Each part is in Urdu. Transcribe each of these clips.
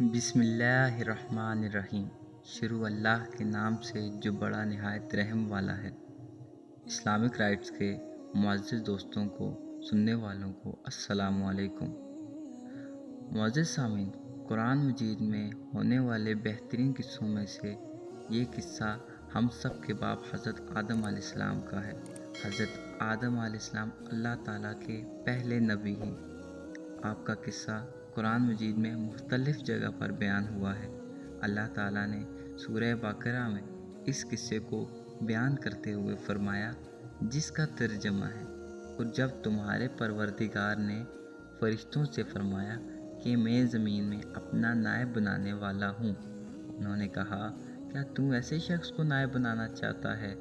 بسم اللہ الرحمن الرحیم۔ شروع اللہ کے نام سے جو بڑا نہایت رحم والا ہے۔ اسلامک رائٹس کے معزز دوستوں کو، سننے والوں کو السلام علیکم۔ معزز سامعین، قرآن مجید میں ہونے والے بہترین قصوں میں سے یہ قصہ ہم سب کے باپ حضرت آدم علیہ السلام کا ہے۔ حضرت آدم علیہ السلام اللہ تعالیٰ کے پہلے نبی ہیں۔ آپ کا قصہ قرآن مجید میں مختلف جگہ پر بیان ہوا ہے۔ اللہ تعالیٰ نے سورہ بقرہ میں اس قصے کو بیان کرتے ہوئے فرمایا، جس کا ترجمہ ہے، اور جب تمہارے پروردگار نے فرشتوں سے فرمایا کہ میں زمین میں اپنا نائب بنانے والا ہوں، انہوں نے کہا، کیا تو ایسے شخص کو نائب بنانا چاہتا ہے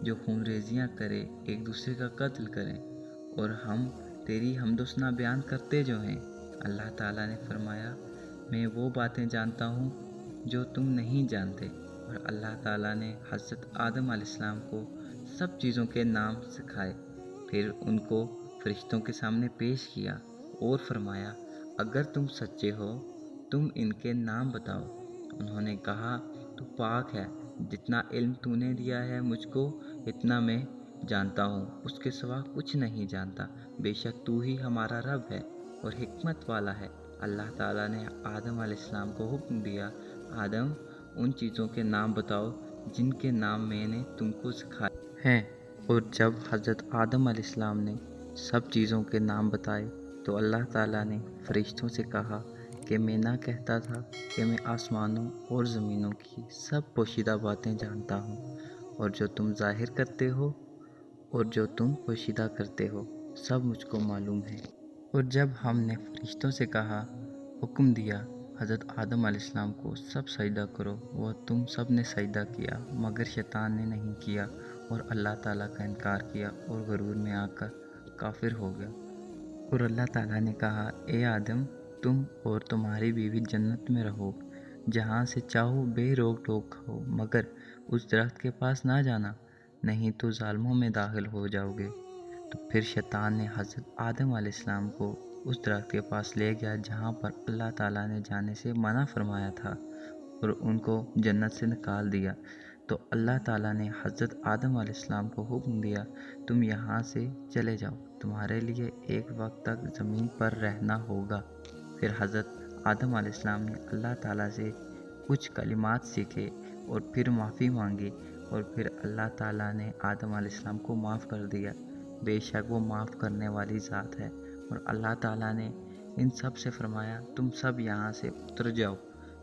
جو خون ریزیاں کرے، ایک دوسرے کا قتل کریں، اور ہم تیری حمد و ثنا بیان کرتے جو ہیں۔ اللہ تعالیٰ نے فرمایا، میں وہ باتیں جانتا ہوں جو تم نہیں جانتے۔ اور اللہ تعالیٰ نے حضرت آدم علیہ السلام کو سب چیزوں کے نام سکھائے، پھر ان کو فرشتوں کے سامنے پیش کیا اور فرمایا، اگر تم سچے ہو تم ان کے نام بتاؤ۔ انہوں نے کہا، تو پاک ہے، جتنا علم تو نے دیا ہے مجھ کو اتنا میں جانتا ہوں، اس کے سوا کچھ نہیں جانتا، بے شک تو ہی ہمارا رب ہے اور حکمت والا ہے۔ اللہ تعالیٰ نے آدم علیہ السلام کو حکم دیا، آدم ان چیزوں کے نام بتاؤ جن کے نام میں نے تم کو سکھائے ہیں۔ اور جب حضرت آدم علیہ السلام نے سب چیزوں کے نام بتائے تو اللہ تعالیٰ نے فرشتوں سے کہا کہ میں نہ کہتا تھا کہ میں آسمانوں اور زمینوں کی سب پوشیدہ باتیں جانتا ہوں، اور جو تم ظاہر کرتے ہو اور جو تم پوشیدہ کرتے ہو سب مجھ کو معلوم ہے۔ اور جب ہم نے فرشتوں سے کہا، حکم دیا حضرت آدم علیہ السلام کو سب سجدہ کرو، وہ تم سب نے سجدہ کیا مگر شیطان نے نہیں کیا اور اللہ تعالیٰ کا انکار کیا اور غرور میں آ کر کافر ہو گیا۔ اور اللہ تعالیٰ نے کہا، اے آدم، تم اور تمہاری بیوی جنت میں رہو، جہاں سے چاہو بے روک ٹوک کھاؤ، مگر اس درخت کے پاس نہ جانا، نہیں تو ظالموں میں داخل ہو جاؤ گے۔ تو پھر شیطان نے حضرت آدم علیہ السلام کو اس درخت کے پاس لے گیا جہاں پر اللہ تعالیٰ نے جانے سے منع فرمایا تھا، اور ان کو جنت سے نکال دیا۔ تو اللہ تعالیٰ نے حضرت آدم علیہ السلام کو حکم دیا، تم یہاں سے چلے جاؤ، تمہارے لیے ایک وقت تک زمین پر رہنا ہوگا۔ پھر حضرت آدم علیہ السلام نے اللہ تعالیٰ سے کچھ کلمات سیکھے اور پھر معافی مانگی، اور پھر اللہ تعالیٰ نے آدم علیہ السلام کو معاف کر دیا۔ بے شک وہ معاف کرنے والی ذات ہے۔ اور اللہ تعالیٰ نے ان سب سے فرمایا، تم سب یہاں سے اتر جاؤ،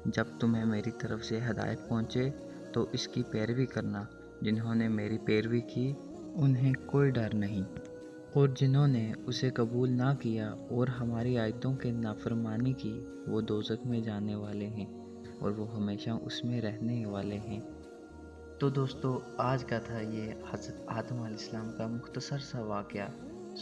جب تمہیں میری طرف سے ہدایت پہنچے تو اس کی پیروی کرنا، جنہوں نے میری پیروی کی انہیں کوئی ڈر نہیں، اور جنہوں نے اسے قبول نہ کیا اور ہماری آیتوں کی نافرمانی کی وہ دوزخ میں جانے والے ہیں اور وہ ہمیشہ اس میں رہنے والے ہیں۔ تو دوستو، آج کا تھا یہ حضرت آدم علیہ السلام کا مختصر سا واقعہ۔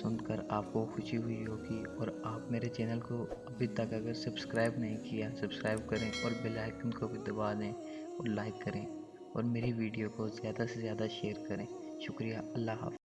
سن کر آپ کو خوشی ہوئی ہوگی، اور آپ میرے چینل کو ابھی تک اگر سبسکرائب نہیں کیا، سبسکرائب کریں اور بیل آئیکن کو بھی دبا دیں اور لائک کریں، اور میری ویڈیو کو زیادہ سے زیادہ شیئر کریں۔ شکریہ، اللہ حافظ۔